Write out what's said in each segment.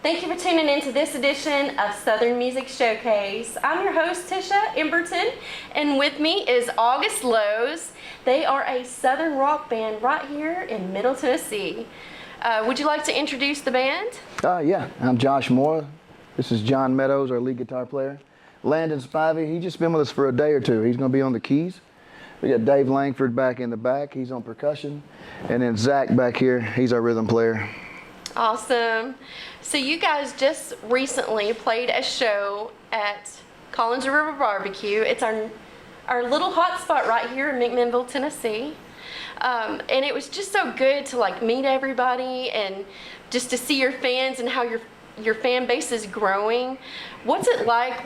Thank you for tuning in to this edition of Southern Music Showcase. I'm your host, Tisha Emberton, and with me is August Lowe's. They are a Southern rock band right here in Middle Tennessee. Would you like to introduce the band? Yeah, I'm Josh Moore. This is John Meadows, our lead guitar player. Landon Spivey, he's just been with us for a day or two. He's going to be on the keys. We got Dave Langford back in the back. He's on percussion. And then Zach back here, he's our rhythm player. Awesome. So you guys just recently played a show at Collins River Barbecue. It's our little hot spot right here in McMinnville, Tennessee. And it was just so good to meet everybody and just to see your fans and how your fan base is growing. What's it like,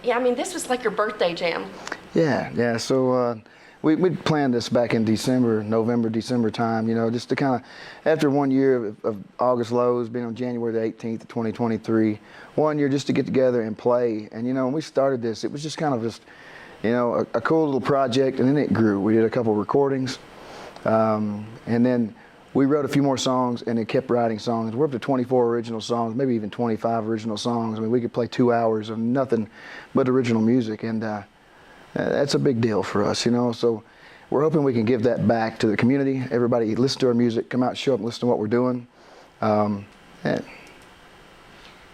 this was like your birthday jam. Yeah. So we planned this back in November, December time, just to kind of, after 1 year of August Lowe's, being on January the 18th of 2023, 1 year just to get together and play. And, when we started this, it was just kind of a cool little project, and then it grew. We did a couple recordings, and then we wrote a few more songs, and then kept writing songs. We're up to 24 original songs, maybe even 25 original songs. I mean, we could play 2 hours of nothing but original music, and that's a big deal for us, So we're hoping we can give that back to the community. Everybody listen to our music, come out, show up, and listen to what we're doing.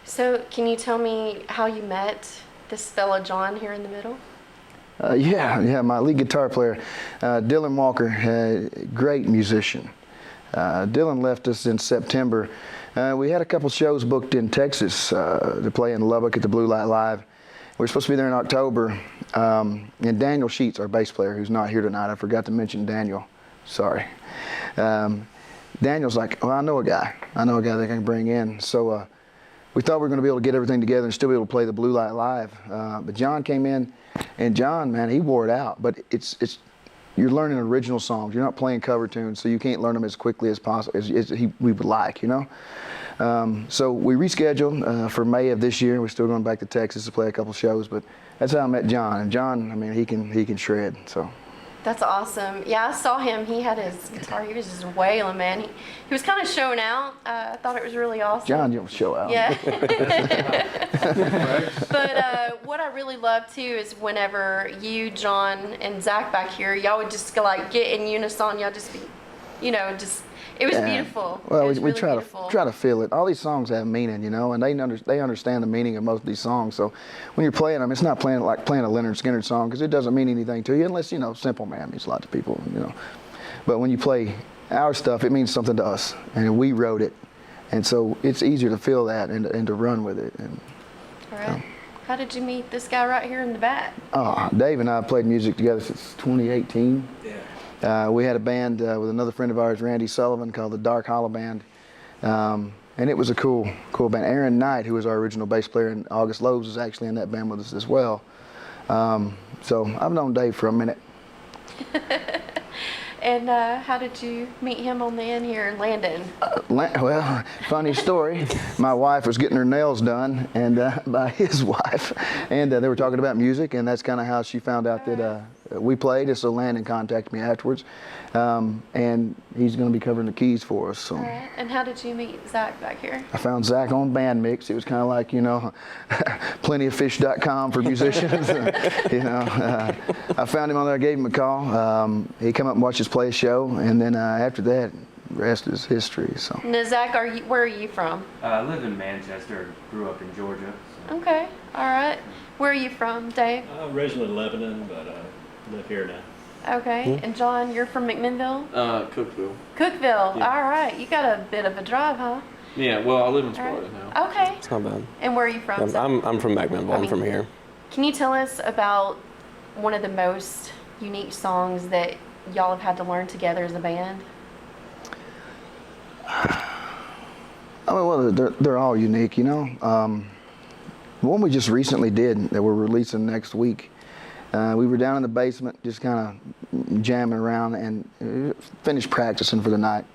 So can you tell me how you met this fella John here in the middle? Yeah, my lead guitar player, Dylan Walker, great musician. Dylan left us in September. We had a couple shows booked in Texas to play in Lubbock at the Blue Light Live. We were supposed to be there in October. And Daniel Sheets, our bass player, who's not here tonight, I forgot to mention Daniel. Sorry. Daniel's like, well, I know a guy that I can bring in. So we thought we were going to be able to get everything together and still be able to play the Blue Light Live. But John came in, and John, man, he wore it out. But it's you're learning original songs. You're not playing cover tunes, so you can't learn them as quickly as possible as we would like, So we rescheduled for May of this year. We're still going back to Texas to play a couple shows, but that's how I met John. And John, he can shred. So. That's awesome. Yeah, I saw him. He had his guitar. He was just wailing, man. He was kind of showing out. I thought it was really awesome. John, you don't show out. Yeah. But what I really love too is whenever you, John, and Zach back here, y'all would just get in unison. Y'all just be, it was beautiful. Well, we really try to feel it. All these songs have meaning, and they understand the meaning of most of these songs. So when you're playing them, it's not playing like playing a Leonard Skinner song, because it doesn't mean anything to you unless Simple Man means a lot to people, But when you play our stuff, it means something to us, and we wrote it, and so it's easier to feel that and to run with it. And, all right. How did you meet this guy right here in the back? Dave and I have played music together since 2018. Yeah. We had a band with another friend of ours, Randy Sullivan, called the Dark Hollow Band. And it was a cool band. Aaron Knight, who was our original bass player, and August Lowe's is actually in that band with us as well. So I've known Dave for a minute. And how did you meet him on the end here, Landon? Well, funny story. My wife was getting her nails done by his wife, and they were talking about music, and that's kind of how she found out that we played. And so Landon contacted me afterwards, and he's going to be covering the keys for us. So. All right. And how did you meet Zach back here? I found Zach on Bandmix. It was kind of like, plentyoffish.com for musicians. I found him on there. I gave him a call. He came up and watched us play a show, and then after that, the rest is history. So. Now, Zach, where are you from? I live in Manchester. Grew up in Georgia. So. Okay. All right. Where are you from, Dave? Originally Lebanon, but live here now. Okay. And John, you're from McMinnville? Cookeville. Cookeville. Yeah. All right. You got a bit of a drive, huh? Yeah. Well, I live in Sparta now. Okay. It's not bad. And where are you from? I'm from McMinnville. I'm from here. Can you tell us about one of the most unique songs that y'all have had to learn together as a band? Well, they're all unique, The one we just recently did that we're releasing next week, we were down in the basement just kind of jamming around and finished practicing for the night.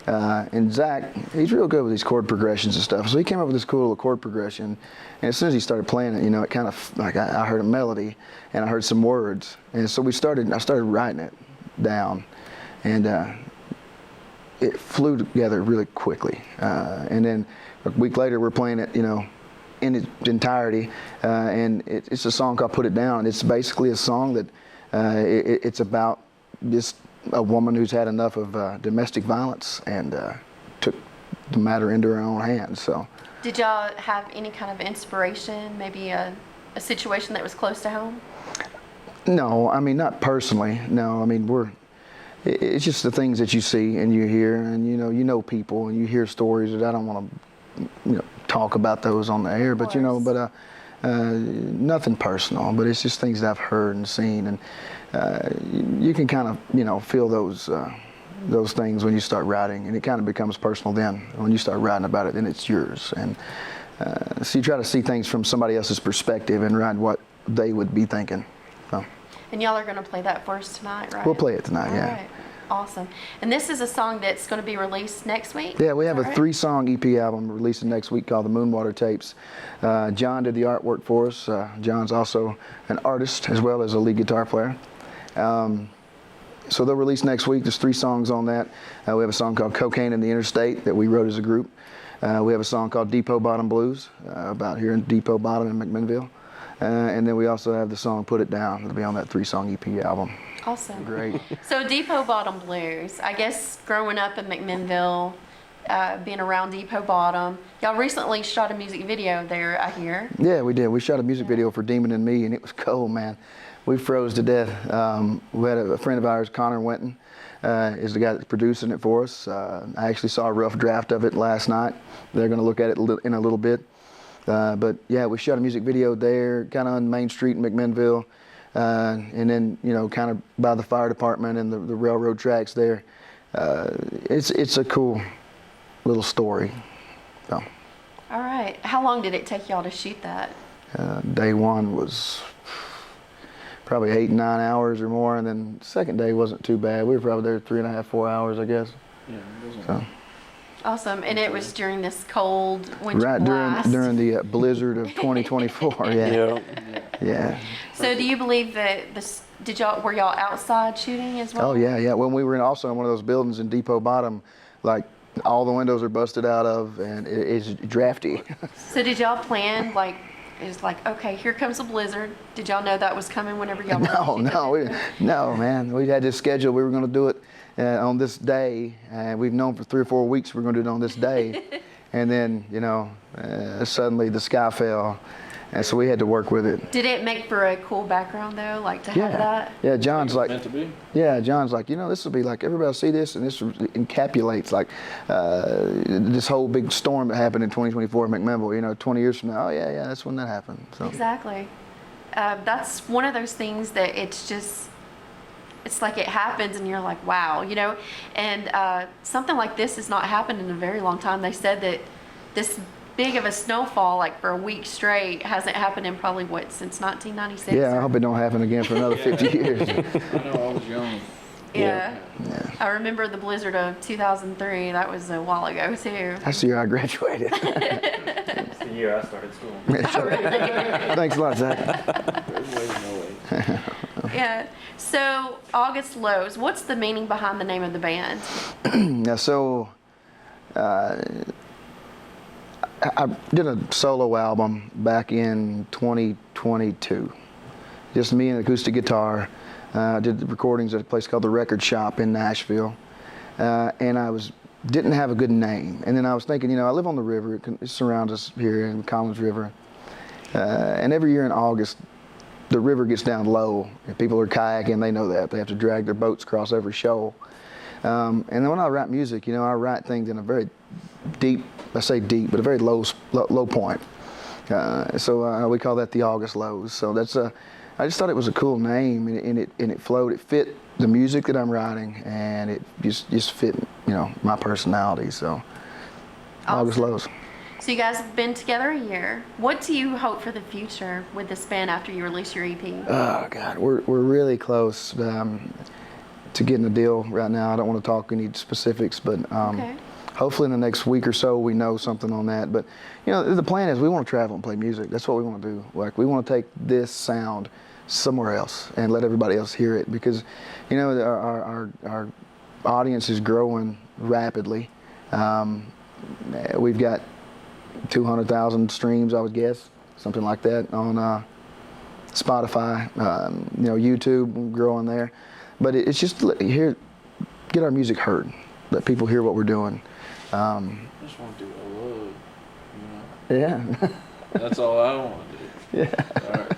And Zach, he's real good with these chord progressions and stuff. So he came up with this cool little chord progression. And as soon as he started playing it, it kind of, I heard a melody and I heard some words. And so I started writing it down. And it flew together really quickly. And then a week later, we're playing it, in its entirety. And it's a song called "Put It Down." It's basically a song that it's about just a woman who's had enough of domestic violence and took the matter into her own hands. So. Did y'all have any kind of inspiration, maybe a situation that was close to home? No, I mean, not personally. No, I mean, it's just the things that you see and you hear, and you know people, and you hear stories that I don't want to, talk about those on the air, but nothing personal. But it's just things that I've heard and seen, and you can kind of, feel those things when you start writing, and it kind of becomes personal then. When you start writing about it, then it's yours, and so you try to see things from somebody else's perspective and write what they would be thinking. So. And y'all are going to play that for us tonight, right? We'll play it tonight, All yeah. right. Awesome. And this is a song that's going to be released next week? Yeah, we have a All right. 3-song EP album releasing next week called the Moonwater Tapes. John did the artwork for us. John's also an artist as well as a lead guitar player. So they'll release next week. There's 3 songs on that. We have a song called Cocaine in the Interstate that we wrote as a group. We have a song called Depot Bottom Blues, about here in Depot Bottom in McMinnville. And then we also have the song Put It Down. It'll be on that 3-song EP album. Awesome. Great. So Depot Bottom Blues, I guess growing up in McMinnville, being around Depot Bottom, y'all recently shot a music video there, I hear. Yeah, we did. We shot a music video for Demon and Me, and it was cold, man. We froze to death. We had a friend of ours, Connor Winton, is the guy that's producing it for us. I actually saw a rough draft of it last night. They're going to look at it in a little bit. But yeah, we shot a music video there, kind of on Main Street in McMinnville, and then kind of by the fire department and the railroad tracks there. It's a cool little story. So. All right. How long did it take y'all to shoot that? Day one was probably 8, 9 hours or more, and then the second day wasn't too bad. We were probably there 3.5, 4 hours, I guess. Yeah, it wasn't. So. Awesome. And it was during this cold winter Right blast. during the blizzard of 2024. Yeah. Yeah. So do you believe that were y'all outside shooting as well? Oh yeah. When we were also in one of those buildings in Depot Bottom, like all the windows are busted out of, and it's drafty. So did y'all plan okay, here comes a blizzard. Did y'all know that was coming whenever y'all were shooting? No, man. We had this schedule. We were going to do it on this day, and we've known for 3 or 4 weeks we're going to do it on this day. And then, suddenly the sky fell, and so we had to work with it. Did it make for a cool background though, to have that? Yeah, John's like, Meant to be. yeah, John's like, this will be like, everybody will see this, and this encapsulates this whole big storm that happened in 2024 in McMinnville. 20 years from now, oh yeah, that's when that happened. So. Exactly. That's one of those things that it's like it happens and you're like, wow, and something like this has not happened in a very long time. They said that this big of a snowfall, for a week straight, hasn't happened in probably, since 1996? Yeah, I hope it don't happen again for another 50 years. I know, I was young. Yeah. Yeah. I remember the blizzard of 2003. That was a while ago, too. That's the year I graduated. It's the year I started school. Thanks a lot, Zach. There's ways, no ways. Yeah. So, August Lows, what's the meaning behind the name of the band? Yeah, so I did a solo album back in 2022. Just me and acoustic guitar. Did the recordings at a place called The Record Shop in Nashville. And I didn't have a good name. And then I was thinking, I live on the river. It surrounds us here in Collins River. And every year in August, the river gets down low. And people are kayaking, they know that. They have to drag their boats across every shoal. And then when I write music, I write things in a very deep, I say deep, but a very low point. So we call that the August Lows. So that's I just thought it was a cool name, and it flowed. It fit the music that I'm writing, and it just fit, my personality. So August Awesome. Lows. So you guys have been together a year. What do you hope for the future with this band after you release your EP? Oh God, we're really close to getting a deal right now. I don't want to talk any specifics, but Okay. hopefully in the next week or so we know something on that. But the plan is we want to travel and play music. That's what we want to do. We want to take this sound somewhere else and let everybody else hear it, because our audience is growing rapidly. We've got 200,000 streams, I would guess, something like that on Spotify, YouTube, we're growing there. But it's just get our music heard, let people hear what we're doing. I just want to do what I love, you know? Yeah. That's all I want to do. Yeah. All right.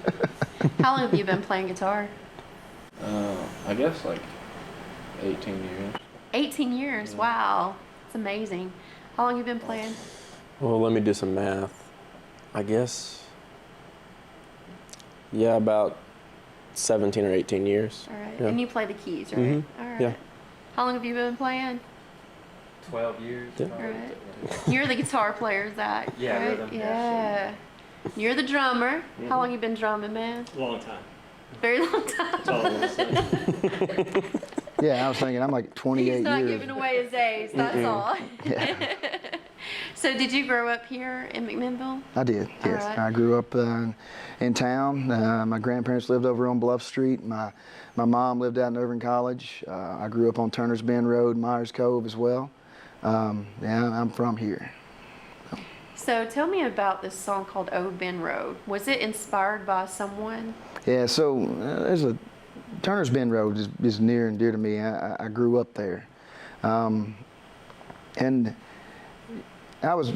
How long have you been playing guitar? I guess like 18 years. 18 years. Yeah. Wow. It's amazing. How long have you been playing? Well, let me do some math. I guess, yeah, about 17 or 18 years. All right. Yeah. And you play the keys, right? Mhm. All right. Yeah. How long have you been playing? 12 years. Yeah. probably. Right. You're the guitar player, Zach. Yeah, right? rhythm Yeah. You're the drummer. Mm-hmm. How long you been drumming, man? Long time. Very long time. That's all I want to say. Yeah, I was thinking I'm like 28 He's not years. giving away his age, that's all. Yeah. So did you grow up here in McMinnville? I did, yes. All right. I grew up in town. My grandparents lived over on Bluff Street. My mom lived out in Irving College. I grew up on Turner's Bend Road, Myers Cove as well. Yeah, I'm from here. So tell me about this song called Old Ben Road. Was it inspired by someone? Yeah, so Turner's Bend Road is near and dear to me. I grew up there. And I was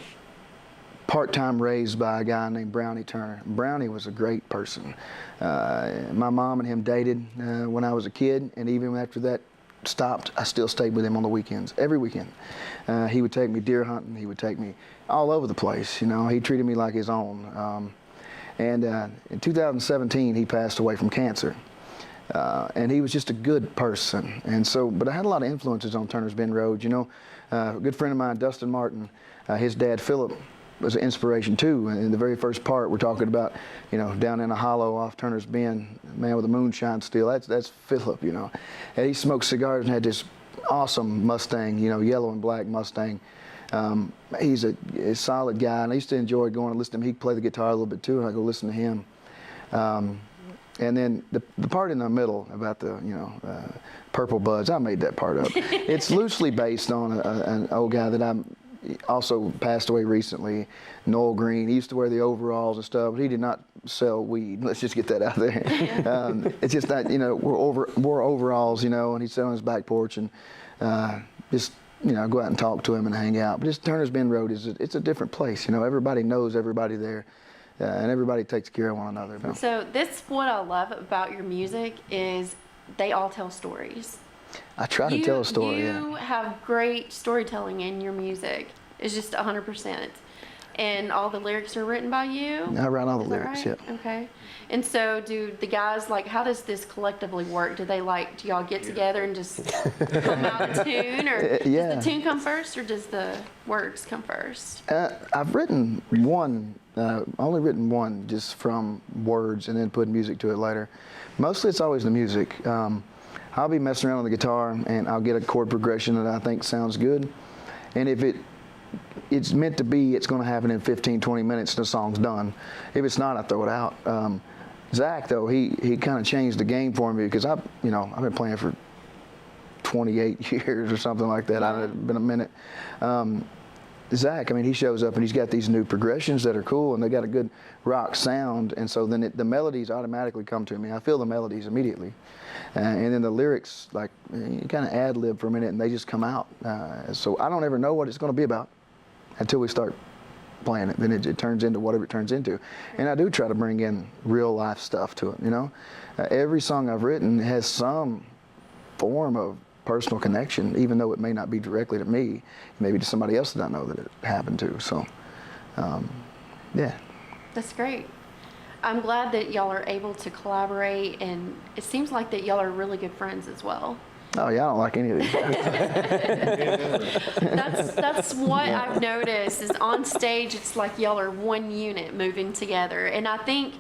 part-time raised by a guy named Brownie Turner. Brownie was a great person. My mom and him dated when I was a kid, and even after that stopped, I still stayed with him on the weekends, every weekend. He would take me deer hunting. He would take me all over the place. You know, he treated me like his own. And in 2017, he passed away from cancer. And he was just a good person. And so, but I had a lot of influences on Turner's Bend Road. You know, a good friend of mine, Dustin Martin, his dad, Philip, was an inspiration too. And in the very first part, we're talking about, you know, down in a hollow off Turner's Bend, man with a moonshine still. That's Philip, you know. And he smoked cigars and had this awesome Mustang, you know, yellow and black Mustang. He's a solid guy, and I used to enjoy going and listening to him. He'd play the guitar a little bit too, and I go listen to him. And then the part in the middle about the, you know, purple buds, I made that part up. It's loosely based on an old guy that I'm also passed away recently, Noel Green. He used to wear the overalls and stuff, but he did not sell weed. Let's just get that out there. It's just that, you know, wore overalls, you know, and he'd sit on his back porch and just, you know, go out and talk to him and hang out. But just Turner's Bend Road it's a different place, you know. Everybody knows everybody there, and everybody takes care of one another. You know? So this what I love about your music is they all tell stories. I try to tell a story. You have great storytelling in your music. It's just 100%. And all the lyrics are written by you? I write all the Is that lyrics, right? yeah. Okay. And so do the guys, like, how does this collectively work? Do y'all get together and just come out a tune? Or Yeah. does the tune come first or does the words come first? I've written one, only written one just from words and then put music to it later. Mostly it's always the music. I'll be messing around on the guitar and I'll get a chord progression that I think sounds good. And if it's meant to be, it's going to happen in 15, 20 minutes and the song's done. If it's not, I throw it out. Zach, though, he kind of changed the game for me because I've been playing for 28 years or something like that. It's been a minute. Zach, I mean, he shows up and he's got these new progressions that are cool and they got a good rock sound, and so then the melodies automatically come to me. I feel the melodies immediately, and then the lyrics, like, you kind of ad lib for a minute and they just come out. So I don't ever know what it's going to be about until we start playing it. Then it turns into whatever it turns into, and I do try to bring in real life stuff to it. You know, every song I've written has some form of personal connection, even though it may not be directly to me, maybe to somebody else that I know that it happened to. So, yeah. That's great. I'm glad that y'all are able to collaborate, and it seems like that y'all are really good friends as well. Oh yeah, I don't like any of these. That's what I've noticed is on stage, it's like y'all are one unit moving together. And I think,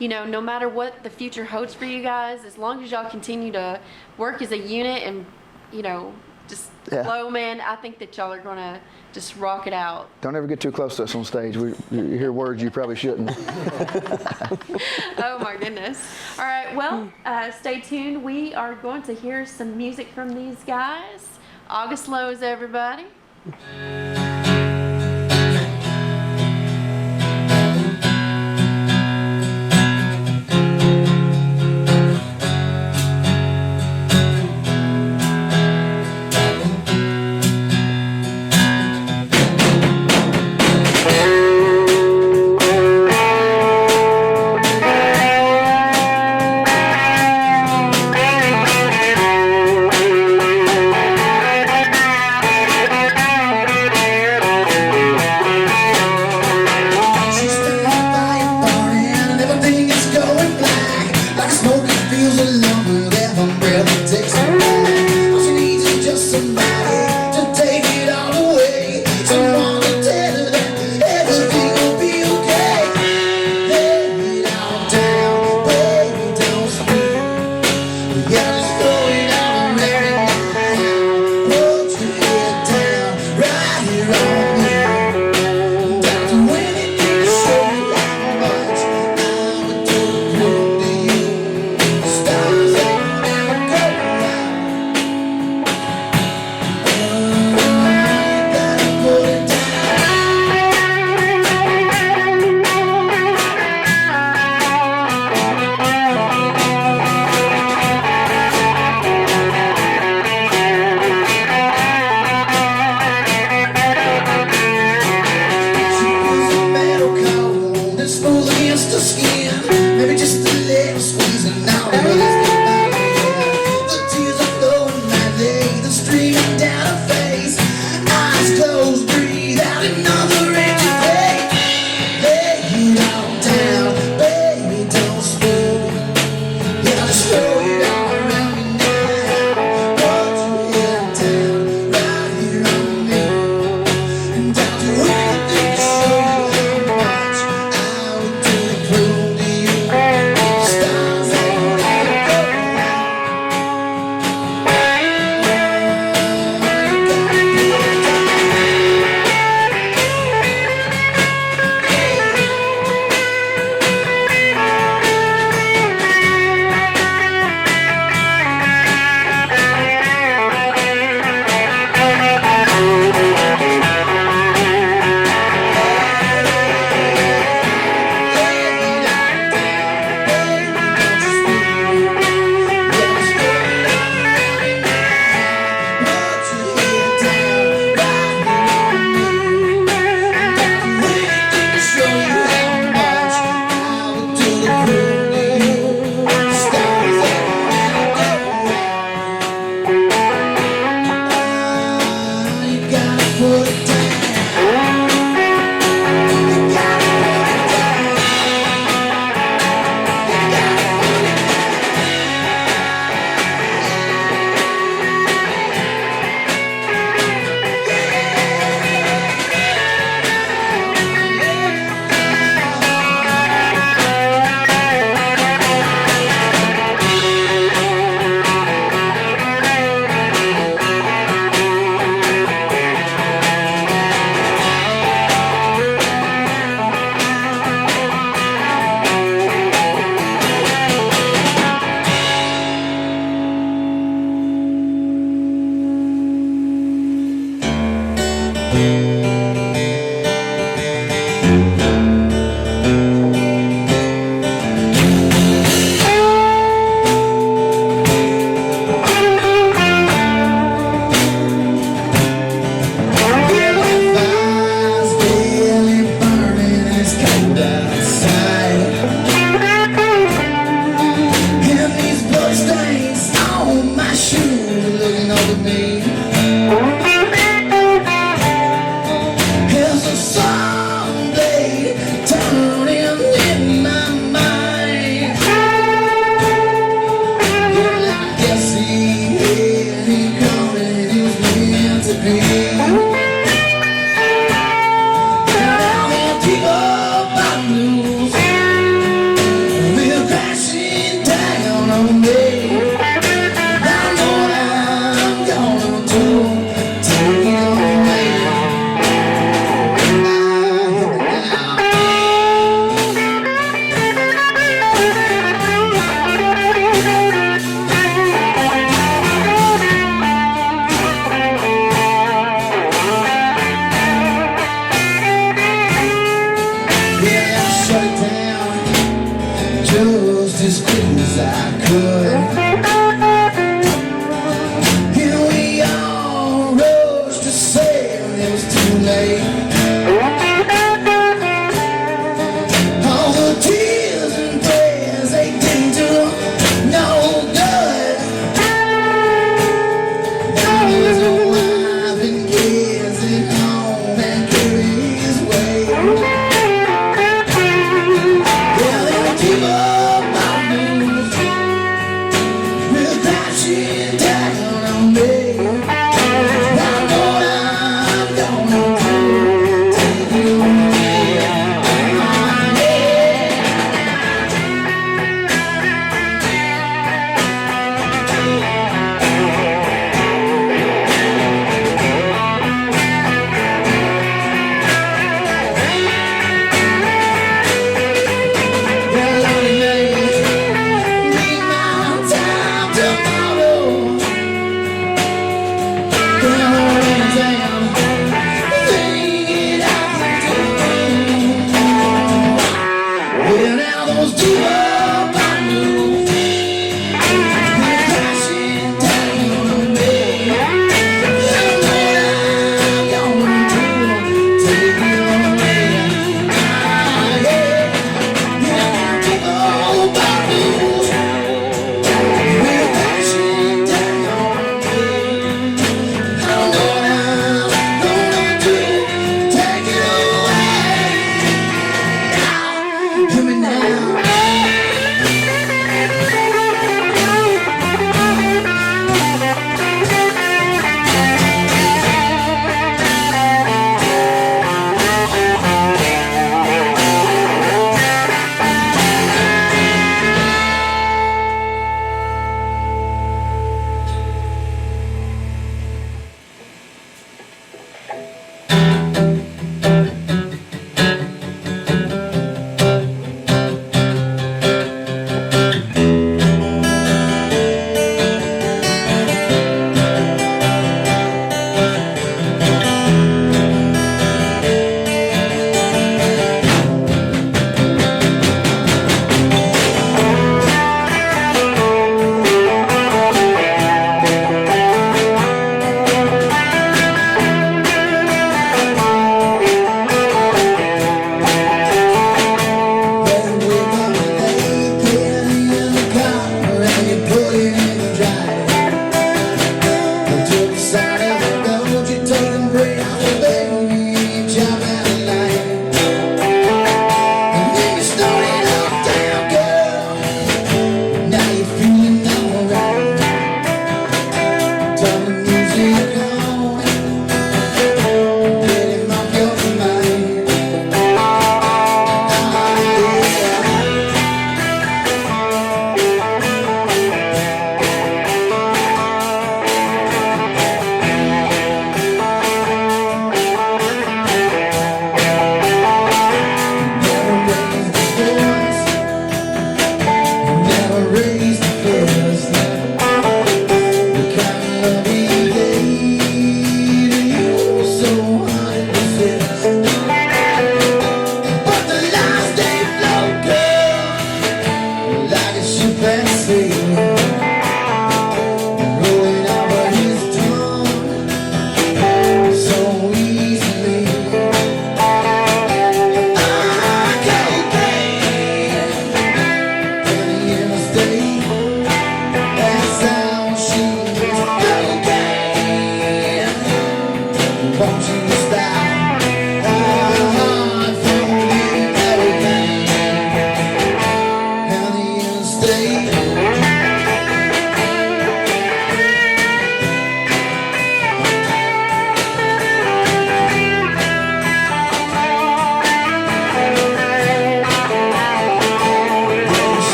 you know, no matter what the future holds for you guys, as long as y'all continue to work as a unit and, you know, just flow, man, I think that y'all are going to just rock it out. Don't ever get too close to us on stage. You hear words you probably shouldn't. Oh my goodness. All right, well, stay tuned. We are going to hear some music from these guys August lows, everybody. She's standing by a bar and everything is going black. Like smoke that feels alone whenever my breath takes her back. All she needs is just somebody to take it all away. Someone to tell her that everything will be okay. Lay it all down, baby, don't speak. We gotta slow it all around now. Put your head down, right here on me. Smooth against the skin, maybe just a little squeeze and now I realize the tears are flowing madly, they're streaming down her face. Eyes closed, breathe out another empty day. Lay it all down, baby, don't speak. Yeah, just throw it all around me now. Put your head down, right here on me. And I'll do anything to show you how much I would do to prove to you. Stars ain't never go out. Put it down. You gotta put it down. You gotta put it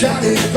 Johnny